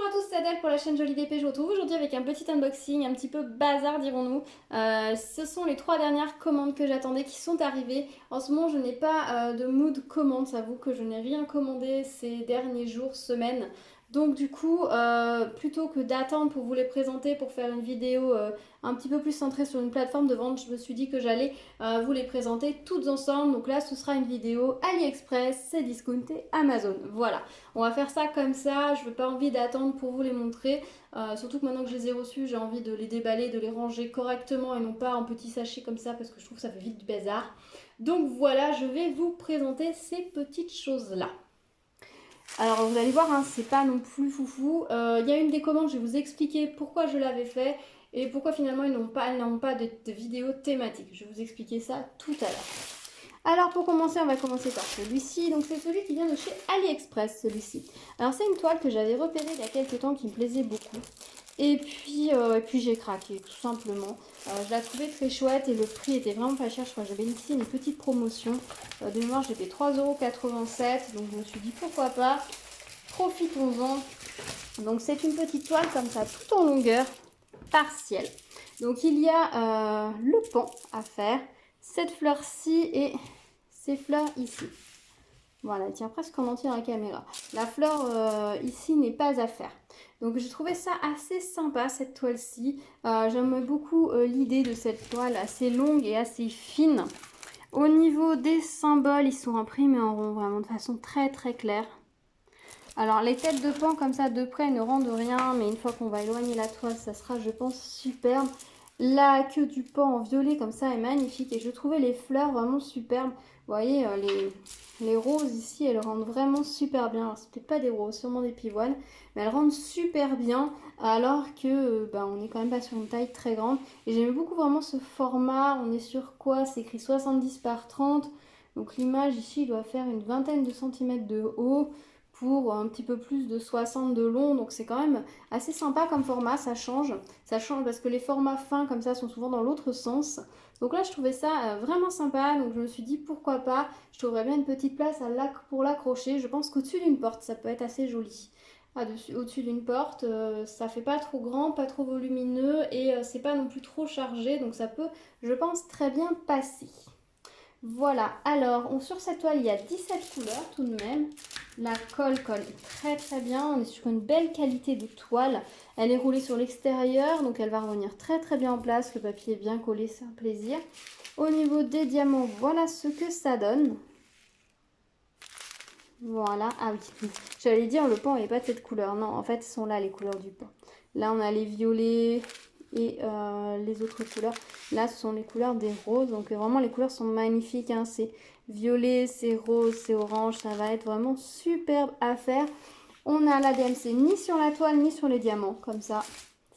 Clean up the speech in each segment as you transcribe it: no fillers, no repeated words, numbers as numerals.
à tous, c'est Adèle pour la chaîne Jolie DP. Je vous retrouve aujourd'hui avec un petit unboxing, un petit peu bazar dirons-nous. Ce sont les 3 dernières commandes que j'attendais qui sont arrivées. En ce moment je n'ai pas de mood commande, j'avoue que je n'ai rien commandé ces derniers jours, semaines. Donc du coup, plutôt que d'attendre pour vous les présenter, pour faire une vidéo un petit peu plus centrée sur une plateforme de vente, je me suis dit que j'allais vous les présenter toutes ensemble. Donc là ce sera une vidéo AliExpress, Cdiscount et Amazon. Voilà. On va faire ça comme ça, je n'ai pas envie d'attendre pour vous les montrer. Surtout que maintenant que je les ai reçus, j'ai envie de les déballer, de les ranger correctement et non pas en petits sachets comme ça parce que je trouve que ça fait vite du bazar. Donc voilà, je vais vous présenter ces petites choses-là. Alors vous allez voir, hein, c'est pas non plus foufou. Il y a une des commandes, je vais vous expliquer pourquoi je l'avais fait et pourquoi finalement elles n'ont pas de vidéo thématique. Je vais vous expliquer ça tout à l'heure. Alors pour commencer, on va commencer par celui-ci. Donc c'est celui qui vient de chez AliExpress, celui-ci. Alors c'est une toile que j'avais repérée il y a quelques temps qui me plaisait beaucoup. Et puis j'ai craqué, tout simplement. Je la trouvais très chouette et le prix était vraiment pas cher. Je crois que j'avais ici une petite promotion. De mémoire, j'ai fait 3,87 €. Donc je me suis dit pourquoi pas. Profitons-en. Donc c'est une petite toile comme ça, tout en longueur, partielle. Donc il y a le pan à faire. Cette fleur-ci et ces fleurs ici. Voilà, elle tient presque en entier dans la caméra. La fleur ici n'est pas à faire. Donc j'ai trouvé ça assez sympa cette toile-ci. J'aime beaucoup l'idée de cette toile assez longue et assez fine. Au niveau des symboles, ils sont imprimés en rond, vraiment de façon très très claire. Alors les têtes de pan comme ça de près ne rendent rien, mais une fois qu'on va éloigner la toile, ça sera je pense superbe. La queue du pan en violet comme ça est magnifique et je trouvais les fleurs vraiment superbes. Vous voyez les roses ici, elles rendent vraiment super bien. Alors c'était pas des roses, sûrement des pivoines, mais elles rendent super bien alors que on est quand même pas sur une taille très grande. Et j'aime beaucoup vraiment ce format. On est sur quoi? C'est écrit 70 par 30. Donc l'image ici doit faire une vingtaine de centimètres de haut pour un petit peu plus de 60 de long, donc c'est quand même assez sympa comme format, ça change parce que les formats fins comme ça sont souvent dans l'autre sens. Donc là je trouvais ça vraiment sympa, donc je me suis dit pourquoi pas, je trouverais bien une petite place pour l'accrocher. Je pense qu'au-dessus d'une porte ça peut être assez joli. Au-dessus d'une porte, ça fait pas trop grand, pas trop volumineux et c'est pas non plus trop chargé, donc ça peut, je pense, très bien passer. Voilà, alors sur cette toile il y a 17 couleurs tout de même. La colle colle très très bien, on est sur une belle qualité de toile. Elle est roulée sur l'extérieur, donc elle va revenir très très bien en place. Le papier est bien collé, c'est un plaisir. Au niveau des diamants, voilà ce que ça donne. Voilà, ah oui, j'allais dire le pan n'est pas de cette couleur. Non, en fait, ce sont là les couleurs du pan. Là, on a les violets et les autres couleurs. Là, ce sont les couleurs des roses. Donc, vraiment, les couleurs sont magnifiques. Hein. C'est violet, c'est rose, c'est orange. Ça va être vraiment superbe à faire. On a l'ADMC ni sur la toile, ni sur les diamants. Comme ça,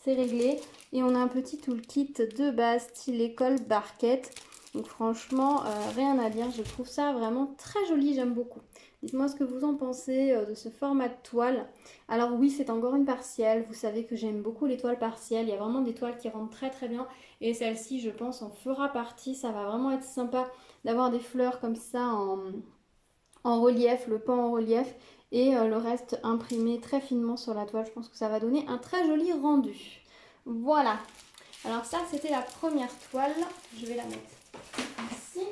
c'est réglé. Et on a un petit toolkit de base, style école barquette. Donc, franchement, rien à dire. Je trouve ça vraiment très joli. J'aime beaucoup. Dites-moi ce que vous en pensez de ce format de toile. Alors oui, c'est encore une partielle. Vous savez que j'aime beaucoup les toiles partielles. Il y a vraiment des toiles qui rendent très très bien. Et celle-ci, je pense, en fera partie. Ça va vraiment être sympa d'avoir des fleurs comme ça en relief, le pan en relief. Et le reste imprimé très finement sur la toile. Je pense que ça va donner un très joli rendu. Voilà. Alors ça, c'était la première toile. Je vais la mettre ici.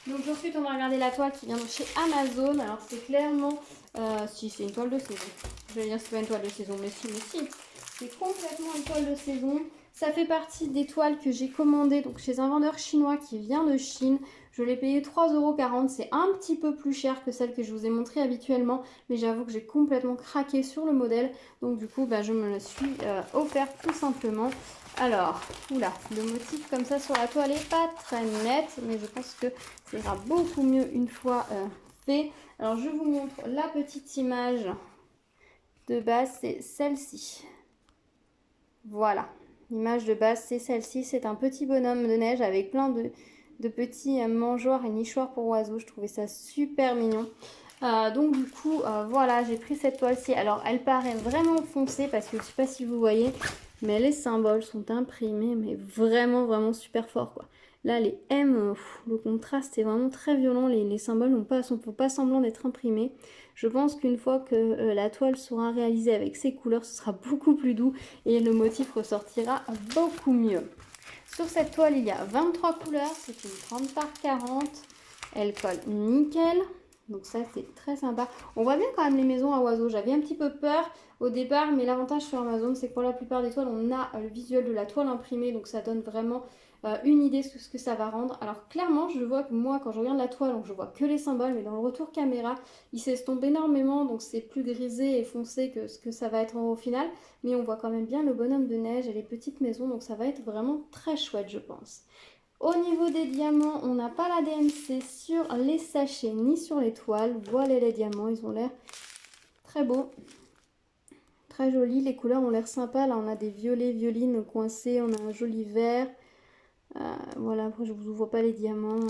Donc ensuite on va regarder la toile qui vient de chez Amazon. Alors c'est clairement, si c'est une toile de saison. Je vais dire que c'est pas une toile de saison, mais si. C'est complètement une toile de saison. Ça fait partie des toiles que j'ai commandées donc chez un vendeur chinois qui vient de Chine. Je l'ai payé 3,40 €. C'est un petit peu plus cher que celle que je vous ai montrée habituellement. Mais j'avoue que j'ai complètement craqué sur le modèle. Donc du coup, je me la suis offerte tout simplement. Alors, oula, le motif comme ça sur la toile n'est pas très net, mais je pense que ça ira beaucoup mieux une fois fait. Alors, je vous montre la petite image de base, c'est celle-ci. Voilà, l'image de base, c'est celle-ci. C'est un petit bonhomme de neige avec plein de petits mangeoires et nichoirs pour oiseaux. Je trouvais ça super mignon. Donc du coup, voilà, j'ai pris cette toile-ci. Alors, elle paraît vraiment foncée parce que je ne sais pas si vous voyez, mais les symboles sont imprimés, mais vraiment, vraiment super fort, quoi. Là, les M, le contraste est vraiment très violent. Les symboles font pas semblant d'être imprimés. Je pense qu'une fois que la toile sera réalisée avec ces couleurs, ce sera beaucoup plus doux et le motif ressortira beaucoup mieux. Sur cette toile, il y a 23 couleurs. C'est une 30 par 40. Elle colle nickel. Donc ça, c'est très sympa. On voit bien quand même les maisons à oiseaux. J'avais un petit peu peur au départ, mais l'avantage sur Amazon, c'est que pour la plupart des toiles, on a le visuel de la toile imprimée. Donc ça donne vraiment une idée de ce que ça va rendre. Alors clairement, je vois que moi, quand je regarde la toile, donc je vois que les symboles, mais dans le retour caméra, il s'estompe énormément. Donc c'est plus grisé et foncé que ce que ça va être au final. Mais on voit quand même bien le bonhomme de neige et les petites maisons. Donc ça va être vraiment très chouette, je pense. Au niveau des diamants, on n'a pas la DMC sur les sachets ni sur les toiles. Voilà les diamants, ils ont l'air très beaux, très jolis. Les couleurs ont l'air sympas. Là, on a des violets, violines coincés, on a un joli vert. Voilà, après, je ne vous ouvre pas les diamants.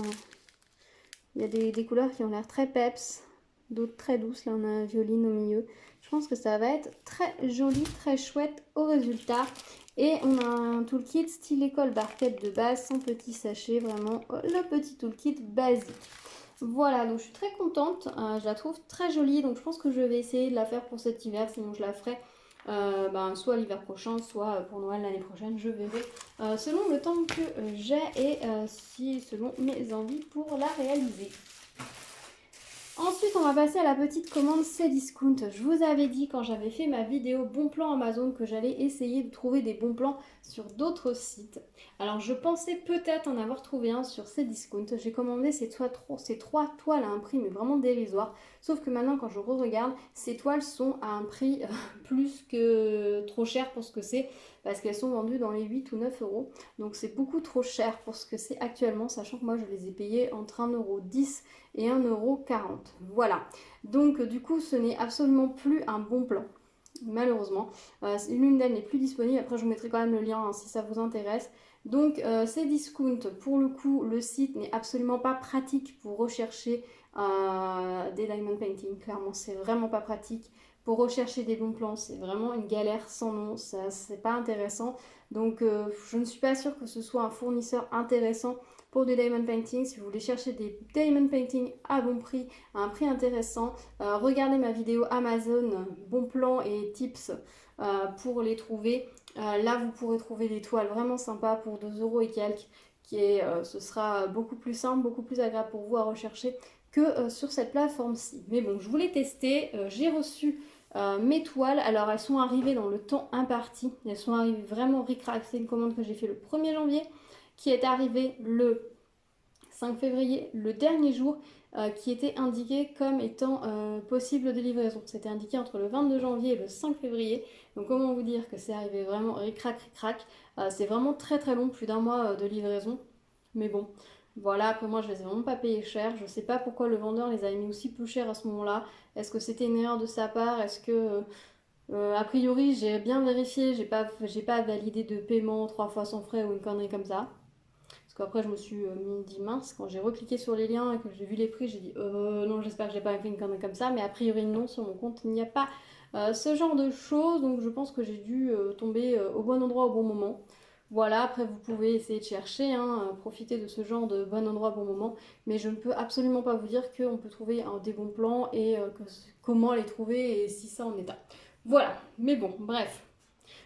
Il y a des couleurs qui ont l'air très peps, d'autres très douces. Là, on a un violine au milieu. Je pense que ça va être très joli, très chouette au résultat. Et on a un toolkit style école barquette de base, sans petit sachet, vraiment le petit toolkit basique. Voilà, donc je suis très contente, je la trouve très jolie, donc je pense que je vais essayer de la faire pour cet hiver, sinon je la ferai soit l'hiver prochain, soit pour Noël l'année prochaine, je verrai selon le temps que j'ai et selon mes envies pour la réaliser. Ensuite, on va passer à la petite commande Cdiscount. Je vous avais dit quand j'avais fait ma vidéo bon plan Amazon que j'allais essayer de trouver des bons plans sur d'autres sites. Alors, je pensais peut-être en avoir trouvé un sur Cdiscount. J'ai commandé ces trois toiles à un prix mais vraiment dérisoire. Sauf que maintenant, quand je re-regarde, ces toiles sont à un prix plus que trop cher pour ce que c'est parce qu'elles sont vendues dans les 8 ou 9 euros. Donc, c'est beaucoup trop cher pour ce que c'est actuellement, sachant que moi, je les ai payées entre 1,10 € et 1,40 €. Voilà. Donc du coup, ce n'est absolument plus un bon plan. Malheureusement. L'une d'elles n'est plus disponible. Après, je vous mettrai quand même le lien hein, si ça vous intéresse. Donc, Cdiscount, pour le coup, le site n'est absolument pas pratique pour rechercher des diamond painting. Clairement, c'est vraiment pas pratique. Pour rechercher des bons plans, c'est vraiment une galère sans nom. Ça, c'est pas intéressant. Donc, je ne suis pas sûre que ce soit un fournisseur intéressant pour du diamond painting. Si vous voulez chercher des diamond painting à bon prix, à un prix intéressant, regardez ma vidéo Amazon, bon plan et tips pour les trouver. Là, vous pourrez trouver des toiles vraiment sympas pour 2 € et quelques. Ce sera beaucoup plus simple, beaucoup plus agréable pour vous à rechercher que sur cette plateforme-ci. Mais bon, je voulais tester. J'ai reçu mes toiles. Alors, elles sont arrivées dans le temps imparti. Elles sont arrivées vraiment ric-rac. C'est une commande que j'ai fait le 1er janvier qui est arrivé le 5 février, le dernier jour qui était indiqué comme étant possible de livraison. C'était indiqué entre le 22 janvier et le 5 février. Donc comment vous dire que c'est arrivé vraiment ric-rac, ric-rac. C'est vraiment très très long, plus d'un mois de livraison. Mais bon, voilà, après moi je les ai vraiment pas payés cher. Je sais pas pourquoi le vendeur les a mis aussi peu cher à ce moment-là. Est-ce que c'était une erreur de sa part? Est-ce que... a priori, j'ai bien vérifié, j'ai pas validé de paiement 3 fois sans frais ou une connerie comme ça. Parce qu'après, je me suis dit mince, quand j'ai recliqué sur les liens et que j'ai vu les prix, j'ai dit non, j'espère que j'ai pas fait une connerie comme ça. Mais a priori, non, sur mon compte, il n'y a pas ce genre de choses. Donc, je pense que j'ai dû tomber au bon endroit au bon moment. Voilà, après, vous pouvez essayer de chercher, hein, profiter de ce genre de bon endroit au bon moment. Mais je ne peux absolument pas vous dire qu'on peut trouver des bons plans et comment les trouver et si ça en est un. Voilà, mais bon, bref.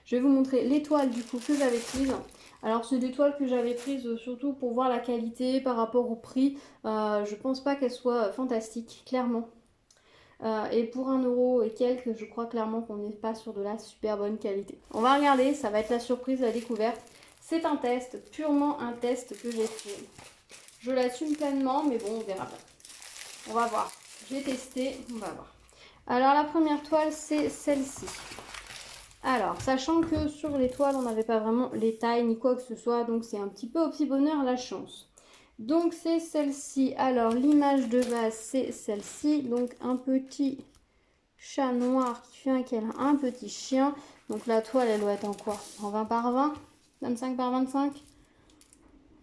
Je vais vous montrer les toiles du coup que j'avais prises. Alors c'est des toiles que j'avais prises surtout pour voir la qualité par rapport au prix. Je pense pas qu'elles soient fantastiques, clairement. Et pour 1 € et quelques, je crois clairement qu'on n'est pas sur de la super bonne qualité. On va regarder, ça va être la surprise, la découverte. C'est un test, purement un test que j'ai fait. Je l'assume pleinement, mais bon, on verra pas. On va voir. J'ai testé, on va voir. Alors la première toile, c'est celle-ci. Alors, sachant que sur les toiles, on n'avait pas vraiment les tailles ni quoi que ce soit, donc c'est un petit peu au petit bonheur la chance. Donc c'est celle-ci. Alors, l'image de base, c'est celle-ci. Donc, un petit chat noir qui fait un câlin, un petit chien. Donc, la toile, elle doit être en quoi? En 20 par 20? 25 par 25?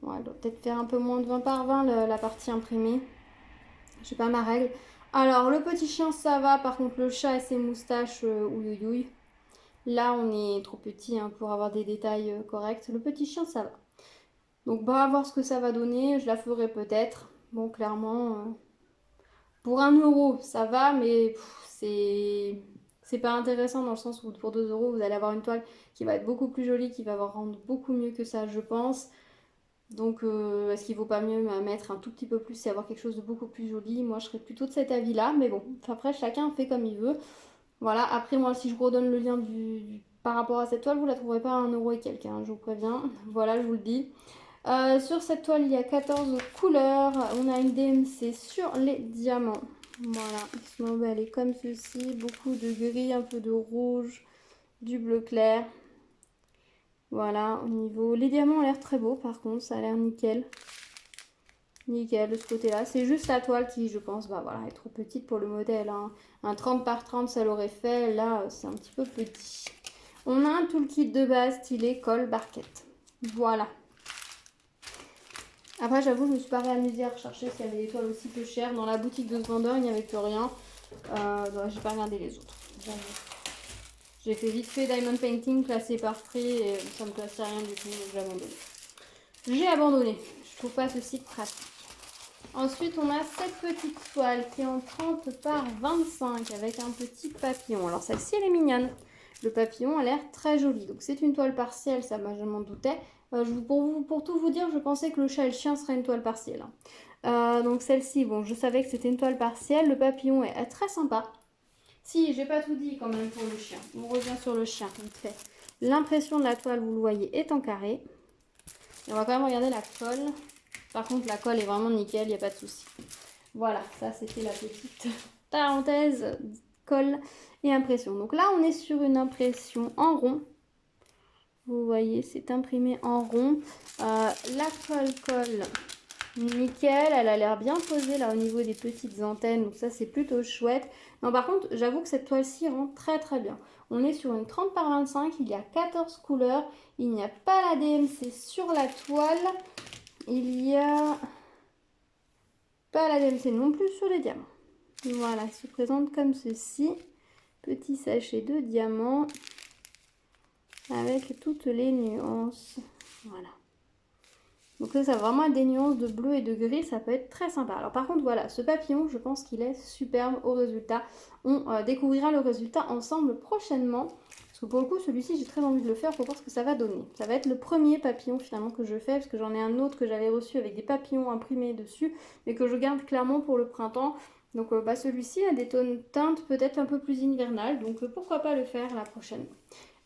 Ouais, elle doit peut-être faire un peu moins de 20 par 20, la partie imprimée. Je sais pas ma règle. Alors, le petit chien, ça va. Par contre, le chat et ses moustaches, ouïouïouï. Là, on est trop petit hein, pour avoir des détails corrects. Le petit chien, ça va. Donc bah, à voir ce que ça va donner, je la ferai peut-être. Bon, clairement, pour 1 euro, ça va, mais c'est pas intéressant dans le sens où pour 2 euros, vous allez avoir une toile qui va être beaucoup plus jolie, qui va rendre beaucoup mieux que ça, je pense. Donc, est-ce qu'il vaut pas mieux mettre un tout petit peu plus et avoir quelque chose de beaucoup plus joli? Moi, je serais plutôt de cet avis-là, mais bon, après, chacun fait comme il veut. Voilà, après, moi, si je vous redonne le lien par rapport à cette toile, vous la trouverez pas à 1 euro et quelques, hein, je vous préviens. Voilà, je vous le dis. Sur cette toile, il y a 14 couleurs. On a une DMC sur les diamants. Voilà, ils sont emballés comme ceci. Beaucoup de gris, un peu de rouge, du bleu clair. Voilà, au niveau... Les diamants ont l'air très beaux, par contre, ça a l'air nickel. Nickel, de ce côté-là. C'est juste la toile qui, je pense, bah voilà, est trop petite pour le modèle, hein. Un 30 par 30, ça l'aurait fait. Là, c'est un petit peu petit. On a un toolkit de base stylé colle barquette. Voilà. Après, j'avoue, je me suis pas réamusée à rechercher s'il y avait des toiles aussi peu chères. Dans la boutique de ce vendeur, il n'y avait plus rien. J'ai pas regardé les autres. J'ai fait vite fait Diamond Painting, classé par prix, et ça me classait rien du tout, donc j'ai abandonné. J'ai abandonné. Je trouve pas ce site pratique. Ensuite, on a cette petite toile qui est en 30 par 25 avec un petit papillon. Alors, celle-ci, elle est mignonne. Le papillon a l'air très joli. Donc, c'est une toile partielle, ça, je m'en doutais. Pour tout vous dire, je pensais que le chat et le chien serait une toile partielle. Donc, celle-ci, bon, je savais que c'était une toile partielle. Le papillon est très sympa. Si, j'ai pas tout dit quand même pour le chien. On revient sur le chien, vite fait. L'impression de la toile, vous le voyez, est en carré. Et on va quand même regarder la colle. Par contre, la colle est vraiment nickel, il n'y a pas de souci. Voilà, ça c'était la petite parenthèse colle et impression. Donc là, on est sur une impression en rond. Vous voyez, c'est imprimé en rond. La colle nickel, elle a l'air bien posée là au niveau des petites antennes. Donc ça, c'est plutôt chouette. Non, par contre, j'avoue que cette toile-ci rend très très bien. On est sur une 30 par 25, il y a 14 couleurs. Il n'y a pas la DMC sur la toile. Il y a pas la DMC non plus sur les diamants. Voilà, il se présente comme ceci. Petit sachet de diamants avec toutes les nuances. Voilà. Donc ça a vraiment des nuances de bleu et de gris, ça peut être très sympa. Alors par contre, voilà, ce papillon, je pense qu'il est superbe au résultat. On découvrira le résultat ensemble prochainement. Parce que pour le coup, celui-ci, j'ai très envie de le faire pour voir ce que ça va donner. Ça va être le premier papillon finalement que je fais, parce que j'en ai un autre que j'avais reçu avec des papillons imprimés dessus, mais que je garde clairement pour le printemps. Donc celui-ci a des teintes peut-être un peu plus hivernales, donc pourquoi pas le faire la prochaine.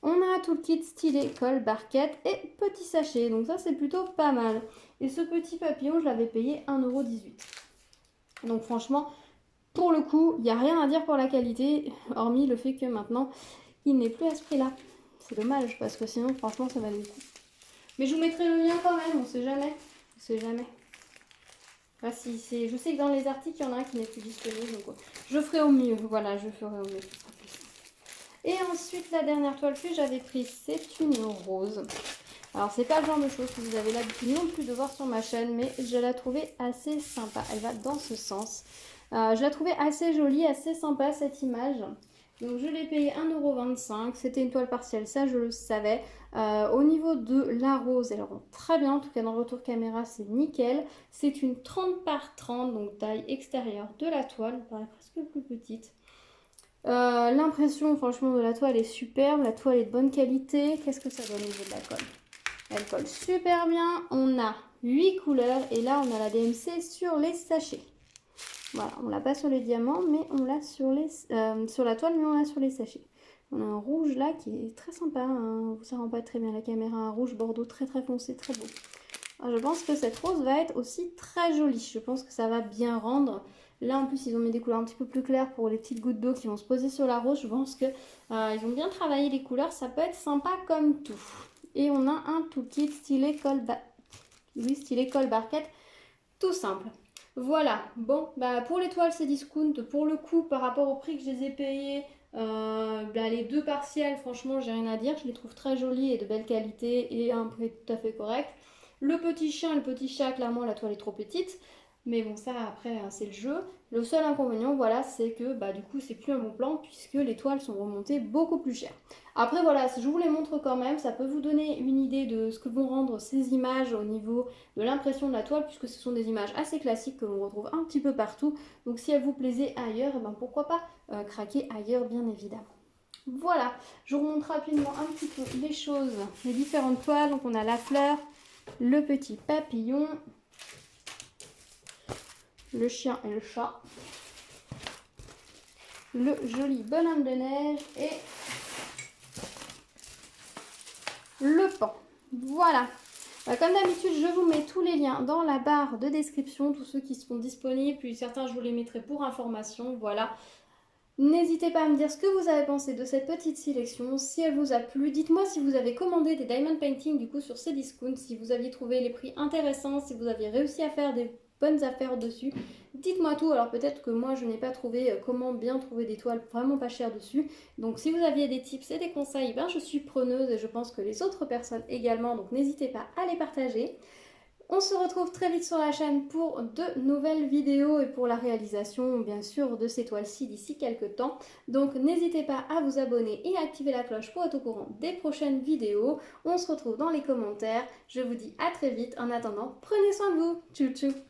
On a tout le kit stylé, colle, barquette et petit sachet. Donc ça, c'est plutôt pas mal. Et ce petit papillon, je l'avais payé 1,18 €. Donc franchement, pour le coup, il n'y a rien à dire pour la qualité, hormis le fait que maintenant, il n'est plus à ce prix-là. C'est dommage, parce que sinon, franchement, ça valait le coup. Mais je vous mettrai le lien quand même, on sait jamais. On sait jamais. Enfin, je sais que dans les articles, il y en a un qui n'est plus disponible. Donc je ferai au mieux. Voilà, je ferai au mieux. Et ensuite, la dernière toile que j'avais prise, c'est une rose. Alors, c'est pas le genre de choses que vous avez l'habitude non plus de voir sur ma chaîne, mais je la trouvais assez sympa. Elle va dans ce sens. Je la trouvais assez jolie, assez sympa cette image. Donc, je l'ai payée 1,25 €. C'était une toile partielle, ça je le savais. Au niveau de la rose, elle rend très bien. En tout cas, dans le retour caméra, c'est nickel. C'est une 30 par 30, donc taille extérieure de la toile. Elle paraît presque plus petite. L'impression franchement de la toile est superbe, la toile est de bonne qualité. Qu'est-ce que ça donne au niveau de la colle? Elle colle super bien, on a 8 couleurs et là on a la DMC sur les sachets. Voilà, on l'a pas sur les diamants mais on l'a sur la toile mais on l'a sur les sachets. On a un rouge là qui est très sympa, hein. Ça rend pas très bien la caméra, un rouge bordeaux très très foncé, très beau. Alors, je pense que cette rose va être aussi très jolie, je pense que ça va bien rendre. Là, en plus, ils ont mis des couleurs un petit peu plus claires pour les petites gouttes d'eau qui vont se poser sur la rose. Je pense qu'ils ont bien travaillé les couleurs. Ça peut être sympa comme tout. Et on a un toolkit stylé colle barquette. Tout simple. Voilà. Bon, pour les toiles, c'est discount. Pour le coup, par rapport au prix que je les ai payés, les deux partiels, franchement, j'ai rien à dire. Je les trouve très jolies et de belle qualité et à un prix tout à fait correct. Le petit chien et le petit chat, clairement, la toile est trop petite. Mais bon, ça après, c'est le jeu. Le seul inconvénient, voilà, c'est que bah, du coup, c'est plus un bon plan puisque les toiles sont remontées beaucoup plus chères. Après, voilà, si je vous les montre quand même, ça peut vous donner une idée de ce que vont rendre ces images au niveau de l'impression de la toile, puisque ce sont des images assez classiques que l'on retrouve un petit peu partout. Donc, si elles vous plaisaient ailleurs, eh ben, pourquoi pas craquer ailleurs, bien évidemment. Voilà, je vous montre rapidement un petit peu les choses, les différentes toiles. Donc, on a la fleur, le petit papillon, le chien et le chat, le joli bonhomme de neige et le pan. Voilà. Comme d'habitude, je vous mets tous les liens dans la barre de description, tous ceux qui seront disponibles, puis certains je vous les mettrai pour information. Voilà. N'hésitez pas à me dire ce que vous avez pensé de cette petite sélection, si elle vous a plu. Dites-moi si vous avez commandé des diamond painting du coup sur Cdiscount, si vous aviez trouvé les prix intéressants, si vous aviez réussi à faire des bonnes affaires dessus. Dites-moi tout, alors peut-être que moi je n'ai pas trouvé comment bien trouver des toiles vraiment pas chères dessus. Donc si vous aviez des tips et des conseils, ben, je suis preneuse et je pense que les autres personnes également, donc n'hésitez pas à les partager. On se retrouve très vite sur la chaîne pour de nouvelles vidéos et pour la réalisation bien sûr de ces toiles-ci d'ici quelques temps. Donc n'hésitez pas à vous abonner et à activer la cloche pour être au courant des prochaines vidéos. On se retrouve dans les commentaires. Je vous dis à très vite. En attendant, prenez soin de vous. Tchou tchou.